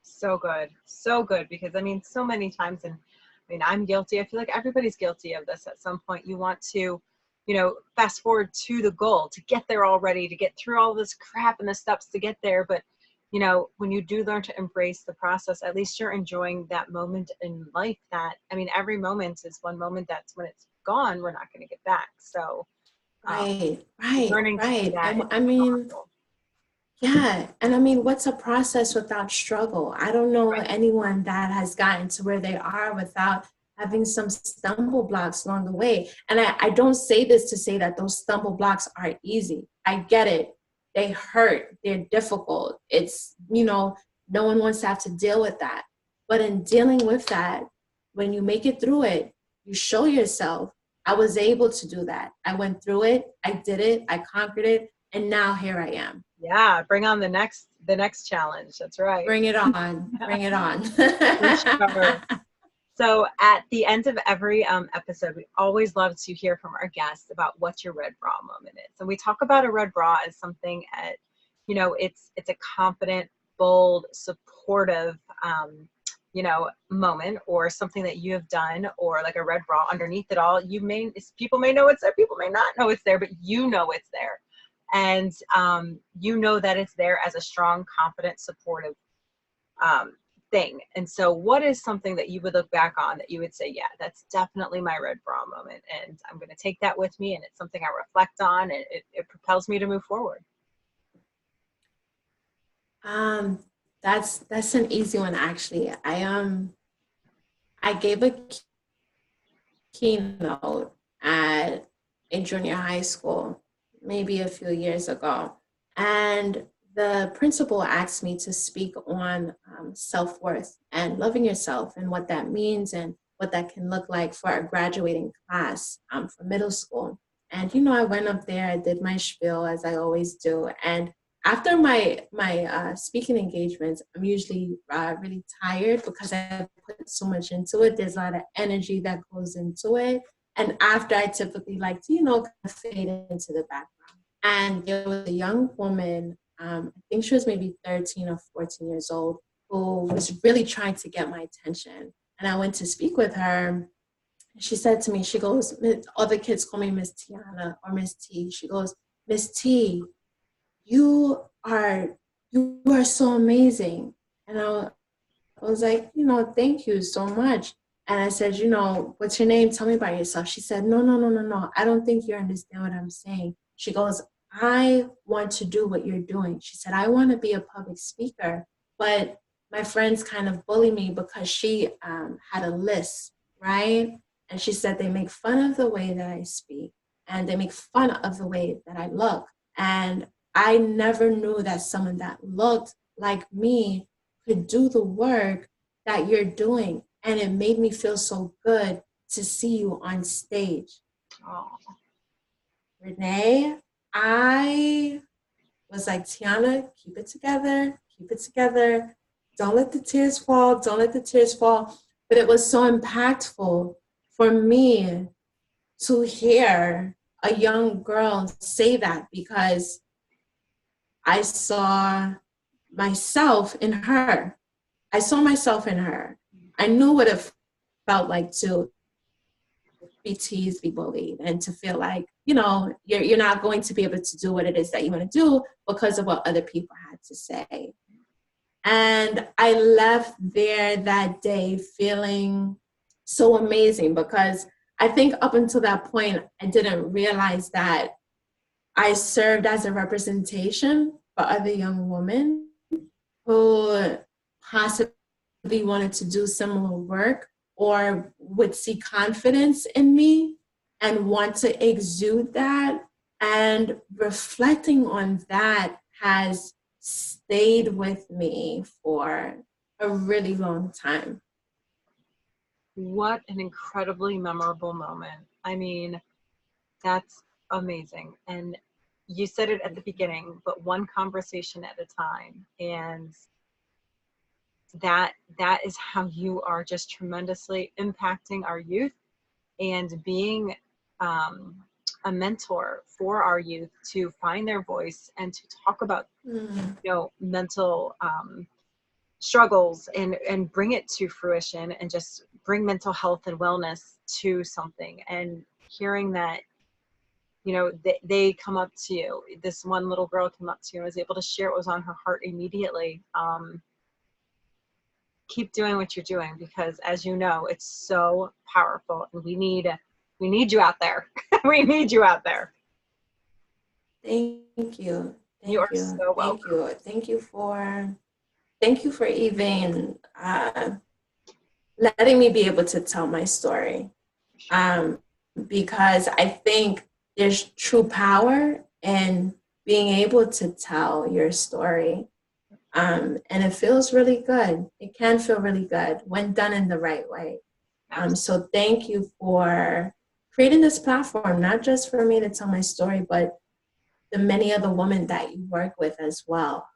So good. So good. Because I mean, so many times, and I mean, I'm guilty. I feel like everybody's guilty of this at some point. You want to, you know, fast forward to the goal, to get there already, to get through all this crap and the steps to get there. But, you know, when you do learn to embrace the process, at least you're enjoying that moment in life that, I mean, every moment is one moment that's when it's gone, we're not going to get back. So Right. learning to do that And is I mean, powerful. yeah. And I mean, what's a process without struggle? I don't know anyone that has gotten to where they are without having some stumble blocks along the way. And I don't say this to say that those stumble blocks are easy. I get it. They hurt. They're difficult. It's, you know, no one wants to have to deal with that. But in dealing with that, when you make it through it, you show yourself, I was able to do that. I went through it. I did it. I conquered it. And now here I am. Yeah. Bring on the next challenge. That's right. Bring it on. Bring it on. For sure. So at the end of every episode, we always love to hear from our guests about what your red bra moment is. And we talk about a red bra as something at, it's a confident, bold, supportive, moment, or something that you have done, or like a red bra underneath it all. People may know it's there, people may not know it's there, but you know it's there. And you know that it's there as a strong, confident, supportive thing. And so what is something that you would look back on that you would say, yeah, that's definitely my red bra moment, and I'm going to take that with me, and it's something I reflect on, and it propels me to move forward? That's an easy one, actually. I gave a keynote at a junior high school maybe a few years ago, and the principal asked me to speak on self-worth and loving yourself, and what that means, and what that can look like for a graduating class for middle school. And I went up there, I did my spiel as I always do, and after my speaking engagements, I'm usually really tired because I put so much into it. There's a lot of energy that goes into it. And after, I typically like to, kind of fade into the background. And there was a young woman, I think she was maybe 13 or 14 years old, who was really trying to get my attention. And I went to speak with her. She said to me, she goes, all the kids call me Miss Tiyanna or Miss T. She goes, Miss T, you are so amazing. And I was like, thank you so much. And I said, what's your name? Tell me about yourself. She said, no. I don't think you understand what I'm saying. She goes, I want to do what you're doing. She said, I want to be a public speaker, but my friends kind of bully me because she had a list, right? And she said, they make fun of the way that I speak, and they make fun of the way that I look. And I never knew that someone that looked like me could do the work that you're doing. And it made me feel so good to see you on stage. Oh. Renee, I was like, Tiyanna, keep it together. Don't let the tears fall. But it was so impactful for me to hear a young girl say that, because I saw myself in her. I knew what it felt like to be teased, be bullied, and to feel like, you're not going to be able to do what it is that you want to do because of what other people had to say. And I left there that day feeling so amazing, because I think up until that point, I didn't realize that I served as a representation for other young women who possibly wanted to do similar work, or would see confidence in me and want to exude that. And reflecting on that has stayed with me for a really long time. What an incredibly memorable moment. I mean, that's amazing. And you said it at the beginning, but one conversation at a time. And that is how you are just tremendously impacting our youth, and being a mentor for our youth to find their voice and to talk about mental struggles, and bring it to fruition, and just bring mental health and wellness to something. And hearing that they come up to you, this one little girl came up to you and was able to share what was on her heart immediately. Keep doing what you're doing, because as you know, it's so powerful, and we need you out there. We need you out there. Thank you. You are so welcome. Thank you for even letting me be able to tell my story. Because I think there's true power in being able to tell your story. And it feels really good. It can feel really good when done in the right way. So thank you for creating this platform, not just for me to tell my story, but the many other women that you work with as well.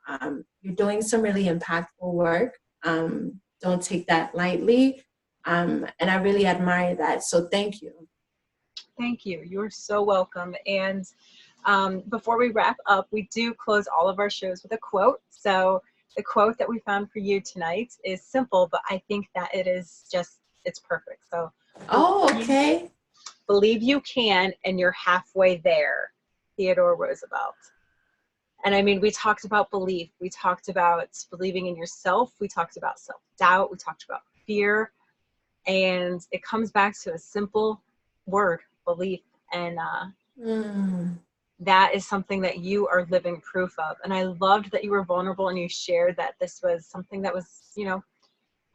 You're doing some really impactful work. Don't take that lightly. And I really admire that. So thank you. Thank you. You're so welcome. And before we wrap up, we do close all of our shows with a quote. So the quote that we found for you tonight is simple, but I think that it is just, it's perfect. So, oh, okay. Believe you can, and you're halfway there. Theodore Roosevelt. And I mean, we talked about belief. We talked about believing in yourself. We talked about self-doubt. We talked about fear. And it comes back to a simple word, belief. And that is something that you are living proof of. And I loved that you were vulnerable and you shared that this was something that was, you know,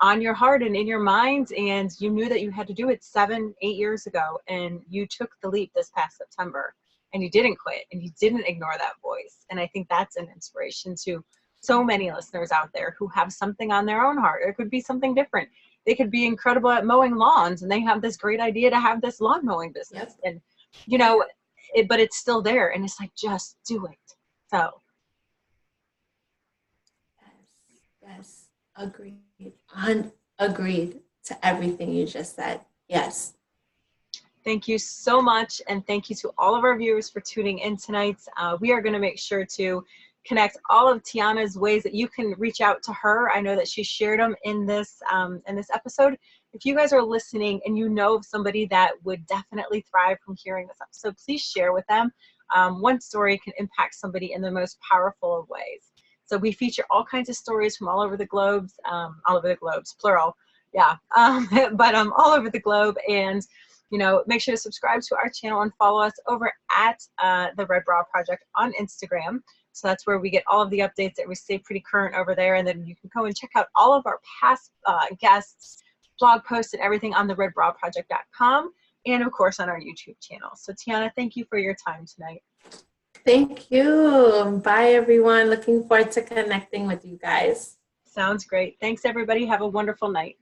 on your heart and in your mind, and you knew that you had to do it 7-8 years ago, and you took the leap this past September, and you didn't quit, and you didn't ignore that voice. And I think that's an inspiration to so many listeners out there who have something on their own heart. It could be something different. They could be incredible at mowing lawns, and they have this great idea to have this lawn mowing business. Yep. And, you know, but it's still there, and it's like, just do it. So. Yes. Agreed. Agreed to everything you just said. Yes. Thank you so much. And thank you to all of our viewers for tuning in tonight. We are going to make sure to connect all of Tiyanna's ways that you can reach out to her. I know that she shared them in this episode. If you guys are listening and you know of somebody that would definitely thrive from hearing this episode, please share with them. One story can impact somebody in the most powerful of ways. So we feature all kinds of stories from all over the globes, plural, yeah, but all over the globe. And, you know, make sure to subscribe to our channel and follow us over at the Red Bra Project on Instagram. So that's where we get all of the updates that we stay pretty current over there. And then you can go and check out all of our past guests, blog posts, and everything on the redbraproject.com, and of course on our YouTube channel. So Tiyanna, thank you for your time tonight. Thank you. Bye, everyone. Looking forward to connecting with you guys. Sounds great. Thanks, everybody. Have a wonderful night.